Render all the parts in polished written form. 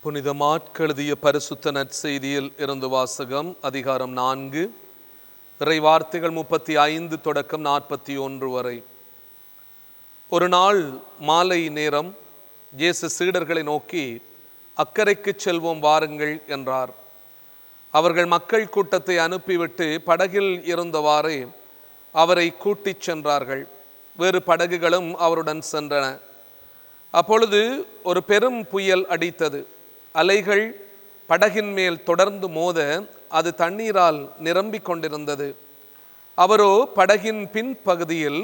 புனித மாற்கு எழுதிய பரிசுத்த நற்செய்தியில் இருந்து வாசகம். அதிகாரம் 4, இறை வார்த்தைகள் 35 தொடக்கம் 41 வரை. ஒரு நாள் மாலை நேரம் இயேசு சீடர்களை நோக்கி, அக்கரைக்கு செல்வோம் வாருங்கள் என்றார். அவர்கள் மக்கள் கூட்டத்தை அனுப்பிவிட்டு படகில் இருந்தவாறே அவரை கூட்டிச் சென்றார்கள். வேறு படகுகளும் அவருடன் சென்றன. அப்பொழுது ஒரு பெரும் புயல் அடித்தது. அலைகள் படகின் மேல் தொடர்ந்து மோத அது தண்ணீரால் நிரம்பிக் கொண்டிருந்தது. அவரோ படகின் பின்பகுதியில்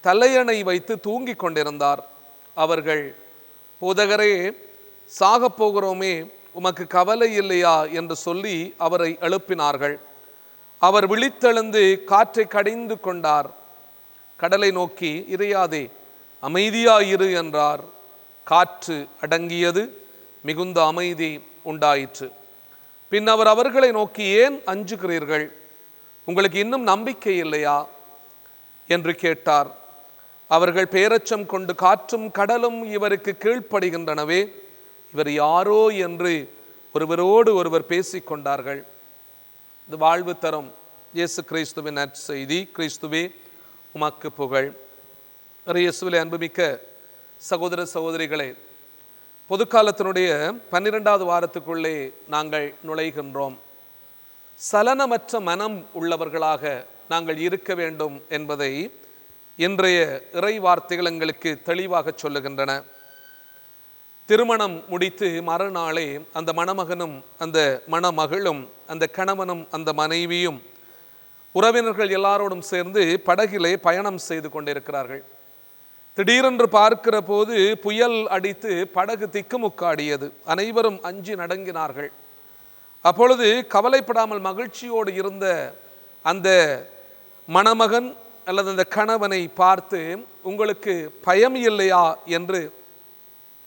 தலையணை வைத்து தூங்கிக் கொண்டிருந்தார். அவர்கள், போதகரே, சாகப் போகிறோமே, உமக்கு கவலை இல்லையா என்று சொல்லி அவரை எழுப்பினார்கள். அவர் விழித்தெழுந்து காற்றை கடிந்து கொண்டார். கடலை நோக்கி, இறையாதே, அமைதியாயிரு என்றார். காற்று அடங்கியது, மிகுந்த அமைதி உண்டாயிற்று. பின் அவர் அவர்களை நோக்கி, ஏன் அஞ்சுகிறீர்கள்? உங்களுக்கு இன்னும் நம்பிக்கை இல்லையா என்று கேட்டார். அவர்கள் பேரச்சம் கொண்டு, காற்றும் கடலும் இவருக்கு கீழ்ப்படுகின்றனவே, இவர் யாரோ என்று ஒருவரோடு ஒருவர் பேசிக்கொண்டார்கள். இது வாழ்வு தரும் இயேசு கிறிஸ்துவின் நற்செய்தி. கிறிஸ்துவே உமக்கு புகழ். இயேசுவிலே அன்புமிக்க சகோதர சகோதரிகளே, பொதுக்காலத்தினுடைய 12வது வாரத்துக்குள்ளே நாங்கள் நுழைகின்றோம். சலனமற்ற மனம் உள்ளவர்களாக நாங்கள் இருக்க வேண்டும் என்பதை இன்றைய இறை வார்த்தைகள் எங்களுக்கு தெளிவாக சொல்லுகின்றன. திருமணம் முடித்து மறுநாளே அந்த மணமகனும் அந்த மணமகளும் அந்த கணவனும் அந்த மனைவியும் உறவினர்கள் எல்லாரோடும் சேர்ந்து படகிலே பயணம் செய்து கொண்டிருக்கிறார்கள். திடீரென்று பார்க்கிற போது புயல் அடித்து படகு திக்குமுக்காடியது. அனைவரும் அஞ்சி நடுங்கினார்கள். அப்பொழுது கவலைப்படாமல் மகிழ்ச்சியோடு இருந்த அந்த மணமகன் அல்லது அந்த கணவனை பார்த்து, உங்களுக்கு பயம் இல்லையா என்று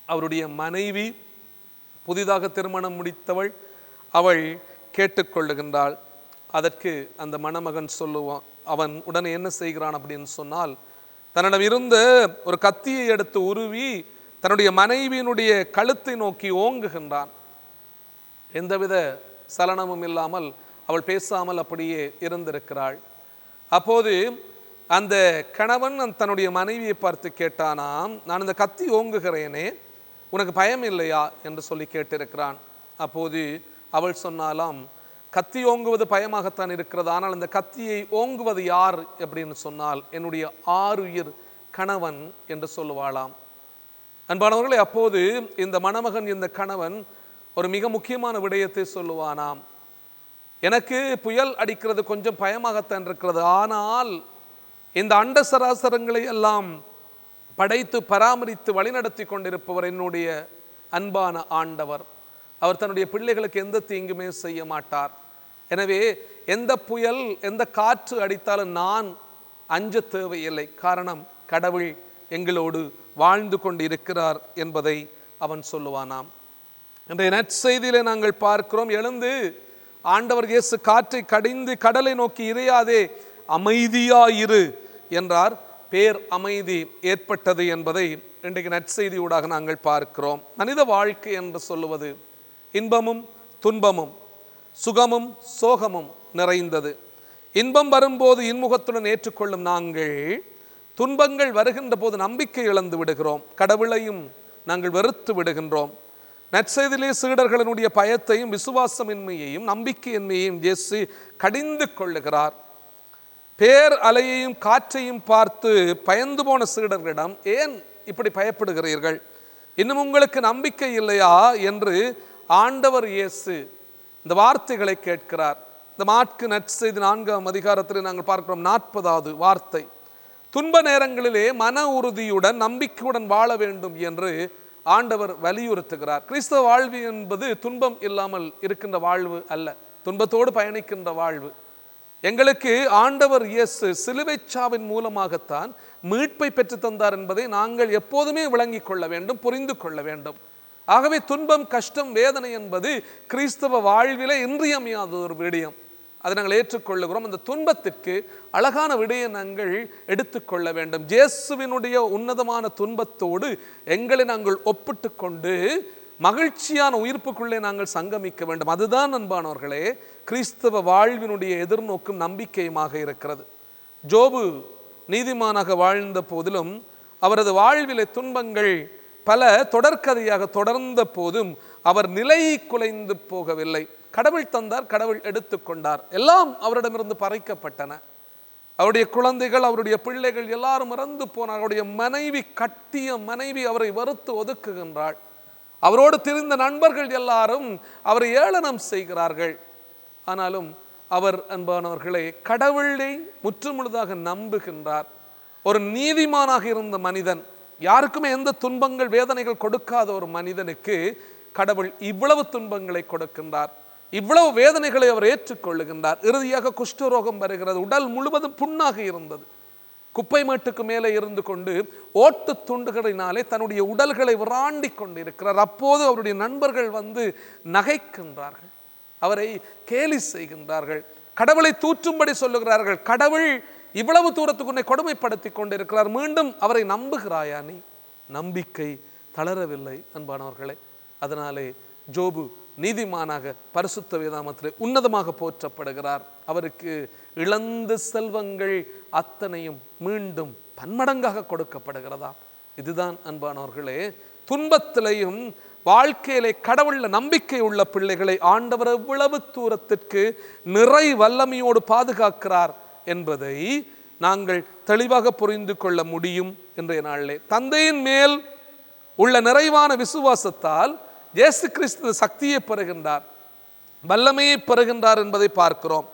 அவருடைய மனைவி, புதிதாக திருமணம் முடித்தவள், அவள் கேட்டுக்கொள்ளுகின்றாள். அதற்கு அந்த மணமகன் சொல்லுவான். அவன் உடனே என்ன செய்கிறான் அப்படின்னு சொன்னால், தன்னிடம் இருந்த ஒரு கத்தியை எடுத்து உருவி தன்னுடைய மனைவியினுடைய கழுத்தை நோக்கி ஓங்குகின்றான். எந்தவித சலனமும் இல்லாமல் அவள் பேசாமல் அப்படியே இருந்திருக்கிறாள். அப்போது அந்த கணவன் தன்னுடைய மனைவியை பார்த்து கேட்டானாம், நான் இந்த கத்தி ஓங்குகிறேனே, உனக்கு பயம் இல்லையா என்று சொல்லி கேட்டிருக்கிறான். அப்போது அவள் சொன்னாலாம், கத்தி ஓங்குவது பயமாகத்தான் இருக்கிறது, ஆனால் இந்த கத்தியை ஓங்குவது யார் அப்படின்னு சொன்னால் என்னுடைய ஆருயிர் கணவன் என்று சொல்லுவாளாம். அன்பானவர்களே, அப்போது இந்த மணமகன், இந்த கணவன் ஒரு மிக முக்கியமான விடயத்தை சொல்லுவானாம். எனக்கு புயல் அடிக்கிறது கொஞ்சம் பயமாகத்தான் இருக்கிறது, ஆனால் இந்த அண்ட சராசரங்களை எல்லாம் படைத்து பராமரித்து வழிநடத்தி கொண்டிருப்பவர் என்னுடைய அன்பான ஆண்டவர். அவர் தன்னுடைய பிள்ளைகளுக்கு எந்த தீங்குமே செய்ய மாட்டார். எனவே எந்த புயல், எந்த காற்று அடித்தாலும் நான் அஞ்ச தேவையில்லை. காரணம், கடவுள் எங்களோடு வாழ்ந்து கொண்டு இருக்கிறார் என்பதை அவன் சொல்லுவானாம். இன்றைய நற்செய்தியிலே நாங்கள் பார்க்கிறோம், எழுந்து ஆண்டவர் இயேசு காற்றை கடிந்து கடலை நோக்கி, இறையாதே, அமைதியாயிரு என்றார். பேர் அமைதி ஏற்பட்டது என்பதை இன்றைக்கு நற்செய்தியூடாக நாங்கள் பார்க்கிறோம். மனித வாழ்க்கை என்று சொல்லுவது இன்பமும் துன்பமும், சுகமும் சோகமும் நிறைந்தது. இன்பம் வரும்போது இன்முகத்துடன் ஏற்றுக்கொள்ளும் நாங்கள், துன்பங்கள் வருகின்ற போது நம்பிக்கை இழந்து விடுகிறோம். கடவுளையும் நாங்கள் வெறுத்து விடுகின்றோம். நற்செய்தியிலே சீடர்களினுடைய பயத்தையும் விசுவாசமின்மையையும் நம்பிக்கையின்மையையும் இயேசு கடிந்து கொள்ளுகிறார். பேர் அலையையும் காற்றையும் பார்த்து பயந்து போன சீடர்களிடம், ஏன் இப்படி பயப்படுகிறீர்கள்? இன்னும் உங்களுக்கு நம்பிக்கை இல்லையா என்று ஆண்டவர் இயேசு இந்த வார்த்தைகளை கேட்கிறார். இந்த மாற்கு நற்செய்தி 4ஆம் அதிகாரத்தில் நாங்கள் பார்க்கிறோம் 40வது வார்த்தை. துன்ப நேரங்களிலே மன உறுதியுடன் நம்பிக்கையுடன் வாழ வேண்டும் என்று ஆண்டவர் வலியுறுத்துகிறார். கிறிஸ்தவ வாழ்வு என்பது துன்பம் இல்லாமல் இருக்கின்ற வாழ்வு அல்ல, துன்பத்தோடு பயணிக்கின்ற வாழ்வு. எங்களுக்கு ஆண்டவர் இயேசு சிலுவைச்சாவின் மூலமாகத்தான் மீட்பை பெற்று தந்தார் என்பதை நாங்கள் எப்போதுமே விளங்கிக் கொள்ள வேண்டும், புரிந்து கொள்ள வேண்டும். ஆகவே துன்பம், கஷ்டம், வேதனை என்பது கிறிஸ்தவ வாழ்விலே இன்றியமையாத ஒரு விடயம். அதை நாங்கள் ஏற்றுக்கொள்ளுகிறோம். அந்த துன்பத்திற்கு அழகான விடையை நாங்கள் எடுத்துக்கொள்ள வேண்டும். இயேசுவினுடைய உன்னதமான துன்பத்தோடு எங்களை நாங்கள் ஒப்பிட்டு கொண்டு மகிழ்ச்சியான உயிர்ப்புக்குள்ளே நாங்கள் சங்கமிக்க வேண்டும். அதுதான் அன்பானவர்களே கிறிஸ்தவ வாழ்வினுடைய எதிர்நோக்கும் நம்பிக்கையுமாக இருக்கிறது. ஜோபு நீதிமானாக வாழ்ந்த போதிலும் அவரது வாழ்விலே துன்பங்கள் பல தொடர்கதையாக தொடர்ந்த போதும் அவர் நிலை குலைந்து போகவில்லை. கடவுள் தந்தார், கடவுள் எடுத்துக்கொண்டார், எல்லாம் அவரிடமிருந்து பறிக்கப்பட்டன. அவருடைய குழந்தைகள், அவருடைய பிள்ளைகள் எல்லாரும் இறந்து போனார். அவருடைய மனைவி, கட்டிய மனைவி அவரை வெறுத்து ஒதுக்குகின்றாள். அவரோடு திரிந்த நண்பர்கள் எல்லாரும் அவரை ஏளனம் செய்கிறார்கள். ஆனாலும் அவர் அன்பானவர்களை கடவுளை முற்றுமுழுதாக நம்புகின்றார். ஒரு நீதிமானாக இருந்த மனிதன், யாருக்குமே எந்த துன்பங்கள் வேதனைகள் கொடுக்காத ஒரு மனிதனுக்கு கடவுள் இவ்வளவு துன்பங்களை கொடுக்கின்றார், இவ்வளவு வேதனைகளை அவர் ஏற்றுக்கொள்ளுகின்றார். இறுதியாக குஷ்டரோகம் வருகிறது. உடல் முழுவதும் புண்ணாக இருந்தது. குப்பை மேட்டுக்கு மேலே இருந்து கொண்டு ஓட்டு துண்டுகளினாலே தன்னுடைய உடல்களை விராண்டி கொண்டு இருக்கிறார். அப்போது அவருடைய நண்பர்கள் வந்து நகைக்கின்றார்கள், அவரை கேலி செய்கின்றார்கள், கடவுளை தூற்றும்படி சொல்லுகிறார்கள். கடவுள் இவ்வளவு தூரத்துக்கு உன்னை கொடுமைப்படுத்தி கொண்டிருக்கிறார், மீண்டும் அவரை நம்புகிறாயா நீ? நம்பிக்கை தளரவில்லை அன்பானவர்களே. அதனாலே ஜோபு நீதிமானாக பரிசுத்த வேதாமத்திலே உன்னதமாக போற்றப்படுகிறார். அவருக்கு இழந்த செல்வங்கள் அத்தனையும் மீண்டும் பன்மடங்காக கொடுக்கப்படுகிறதா. இதுதான் அன்பானவர்களே துன்பத்திலையும் வாழ்க்கையிலே கடவுள்ல நம்பிக்கை உள்ள பிள்ளைகளை ஆண்டவர் எவ்வளவு தூரத்திற்கு நிறை வல்லமையோடு பாதுகாக்கிறார் என்பதை நாங்கள் தெளிவாக புரிந்து கொள்ள முடியும். இன்றைய நாளிலே தந்தையின் மேல் உள்ள நிறைவான விசுவாசத்தால் இயேசு கிறிஸ்து சக்தியை பெறுகின்றார், வல்லமையை பெறுகின்றார் என்பதை பார்க்கிறோம்.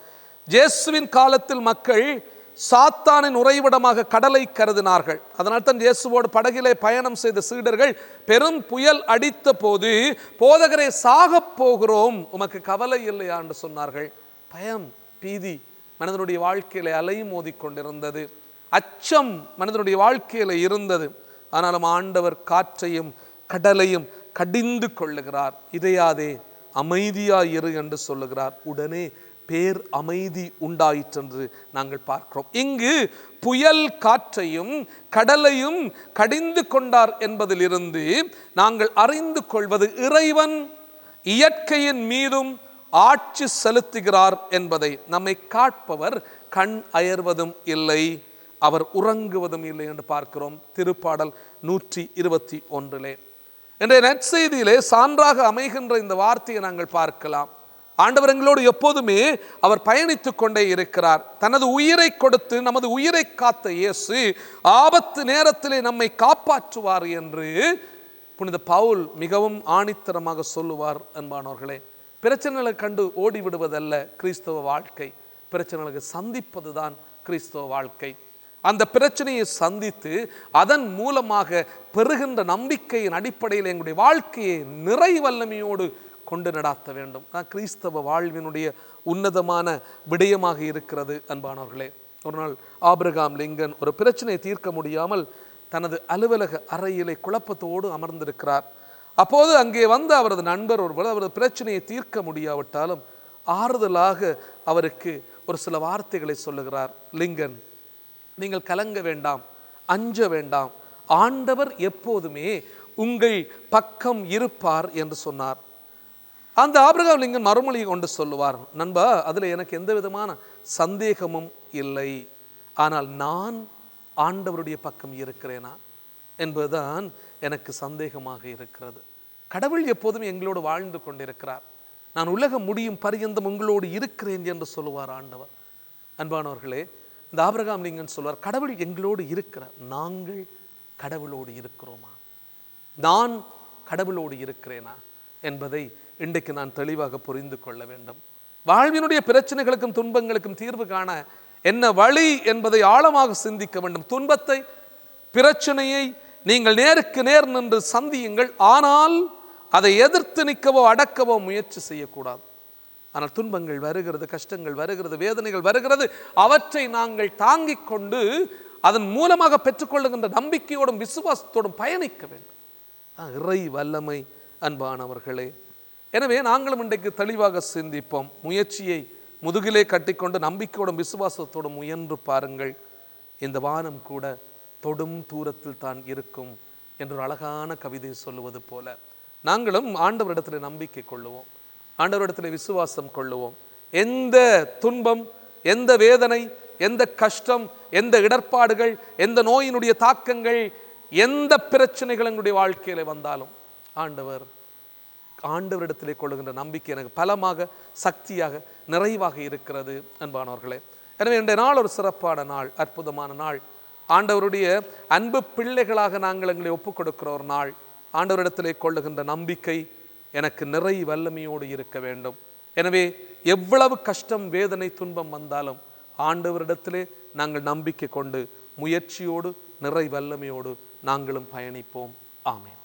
இயேசுவின் காலத்தில் மக்கள் சாத்தானின் உறைவிடமாக கடலை கருதினார்கள். அதனால் தான் இயேசுவோடு படகிலே பயணம் செய்த சீடர்கள் பெரும் புயல் அடித்த போது, போதகரே சாகப் போகிறோம், உமக்கு கவலை இல்லையா என்று சொன்னார்கள். பயம், பீதி மனிதனுடைய வாழ்க்கையில அலை மோதி கொண்டிருந்தது. அச்சம் மனிதனுடைய வாழ்க்கையில இருந்தது. ஆனாலும் ஆண்டவர் காற்றையும் கடலையும் கடிந்து கொள்ளுகிறார். இதையாதே அமைதியாய் இரு என்று சொல்லுகிறார். உடனே பேர் அமைதி உண்டாயிற்று என்று நாங்கள் பார்க்கிறோம். இங்கு புயல் காற்றையும் கடலையும் கடிந்து கொண்டார் என்பதிலிருந்து நாங்கள் அறிந்து கொள்வது இறைவன் இயற்கையின் மீதும் ஆட்சி செலுத்துகிறார் என்பதை. நம்மை காட்பவர் கண் அயர்வதும் இல்லை, அவர் உறங்குவதும் இல்லை என்று பார்க்கிறோம். திருப்பாடல் 121 இன்றைய நற்செய்தியிலே சான்றாக அமைகின்ற இந்த வார்த்தையை நாங்கள் பார்க்கலாம். ஆண்டவர் எங்களோடு எப்போதுமே அவர் பயணித்துக் கொண்டே இருக்கிறார். தனது உயிரை கொடுத்து நமது உயிரை காத்த இயேசு ஆபத்து நேரத்திலே நம்மை காப்பாற்றுவார் என்று புனித பவுல் மிகவும் ஆணித்தரமாக சொல்லுவார். அன்பானவர்களே, பிரச்சனைகளை கண்டு ஓடிவிடுவதல்ல கிறிஸ்தவ வாழ்க்கை, பிரச்சனைகளை சந்திப்பதுதான் கிறிஸ்தவ வாழ்க்கை. அந்த பிரச்சனையை சந்தித்து அதன் மூலமாக பெறுகின்ற நம்பிக்கையின் அடிப்படையில் எங்களுடைய வாழ்க்கையை நிறை வல்லமையோடு கொண்டு நடாத்த வேண்டும். கிறிஸ்தவ வாழ்வினுடைய உன்னதமான விடயமாக இருக்கிறது. அன்பானவர்களே, ஒரு நாள் ஆபிரகாம் லிங்கன் ஒரு பிரச்சனையை தீர்க்க முடியாமல் தனது அலுவலக அறையிலே குழப்பத்தோடு அமர்ந்திருக்கிறார். அப்போது அங்கே வந்த அவரது நண்பர் ஒருவர் அவரது பிரச்சனையை தீர்க்க முடியாவிட்டாலும் ஆறுதலாக அவருக்கு ஒரு சில வார்த்தைகளை சொல்லுகிறார். லிங்கன், நீங்கள் கலங்க வேண்டாம், அஞ்ச வேண்டாம், ஆண்டவர் எப்போதுமே உங்கள் பக்கம் இருப்பார் என்று சொன்னார். அந்த ஆபிரகாம் லிங்கன் மறுமொழியை கொண்டு சொல்லுவார், நண்பா, அதில் எனக்கு எந்த விதமான சந்தேகமும் இல்லை, ஆனால் நான் ஆண்டவருடைய பக்கம் இருக்கிறேனா என்பதுதான் எனக்கு சந்தேகமாக இருக்கிறது. கடவுள் எப்போதும் எங்களோடு வாழ்ந்து கொண்டிருக்கிறார், நான் உலகம் முடியும் பரியந்தம் உங்களோடு இருக்கிறேன் என்று சொல்லுவார் ஆண்டவர். அன்பானவர்களே, இந்த ஆபிரகாம் லிங்கன் சொல்வார், கடவுள் எங்களோடு இருக்கிறார், நாங்கள் கடவுளோடு இருக்கிறோமா, நான் கடவுளோடு இருக்கிறேனா என்பதை இன்றைக்கு நான் தெளிவாக புரிந்து கொள்ள வேண்டும். வாழ்வினுடைய பிரச்சனைகளுக்கும் துன்பங்களுக்கும் தீர்வு காண என்ன வழி என்பதை ஆழமாக சிந்திக்க வேண்டும். துன்பத்தை, பிரச்சனையை நீங்கள் நேருக்கு நேர் நின்று சந்தியுங்கள், ஆனால் அதை எதிர்த்து நிற்கவோ அடக்கவோ முயற்சி செய்யக்கூடாது. ஆனால் துன்பங்கள் வருகிறது, கஷ்டங்கள் வருகிறது, வேதனைகள் வருகிறது, அவற்றை நாங்கள் தாங்கிக் கொண்டு அதன் மூலமாக பெற்றுக்கொள்ளுகின்ற நம்பிக்கையோடும் விசுவாசத்தோடும் பயணிக்க வேண்டும். இறை வல்லமை அன்பானவர்களே. எனவே நாங்களும் இன்றைக்கு தெளிவாக சிந்திப்போம். முயற்சியை முதுகிலே கட்டிக்கொண்டு நம்பிக்கையோடும் விசுவாசத்தோடும் முயன்று பாருங்கள். இந்த வானம் கூட தொடும் தூரத்தில் தான் இருக்கும் என்று ஒரு அழகான கவிதை சொல்லுவது போல நாங்களும் ஆண்டவரிடத்தில் நம்பிக்கை கொள்ளுவோம், ஆண்டவரிடத்தில் விசுவாசம் கொள்ளுவோம். எந்த துன்பம், எந்த வேதனை, எந்த கஷ்டம், எந்த இடர்பாடுகள், எந்த நோயினுடைய தாக்கங்கள், எந்த பிரச்சனைகள் எங்களுடைய வாழ்க்கையில் வந்தாலும் ஆண்டவரிடத்திலே கொள்ளுகின்ற நம்பிக்கை எனக்கு பலமாக, சக்தியாக, நிறைவாக இருக்கிறது அன்பானவர்களே. எனவே இன்றைய நாள் ஒரு சிறப்பான நாள், அற்புதமான நாள். ஆண்டவருடைய அன்பு பிள்ளைகளாக நாங்கள் எங்களை ஒப்புக் கொடுக்கிற ஒரு நாள். ஆண்டவரிடத்திலே கொள்ளுகின்ற நம்பிக்கை எனக்கு நிறை வல்லமையோடு இருக்க வேண்டும். எனவே எவ்வளவு கஷ்டம், வேதனை, துன்பம் வந்தாலும் ஆண்டவரிடத்திலே நாங்கள் நம்பிக்கை கொண்டு முயற்சியோடு நிறை வல்லமையோடு நாங்களும் பயணிப்போம். ஆமென்.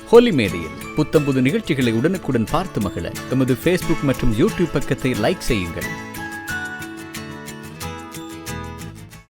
ஹோலி மேடையில் புத்தம்புது நிகழ்ச்சிகளை உடனுக்குடன் பார்த்து மகிழ எமது ஃபேஸ்புக் மற்றும் யூடியூப் பக்கத்தை லைக் செய்யுங்கள்.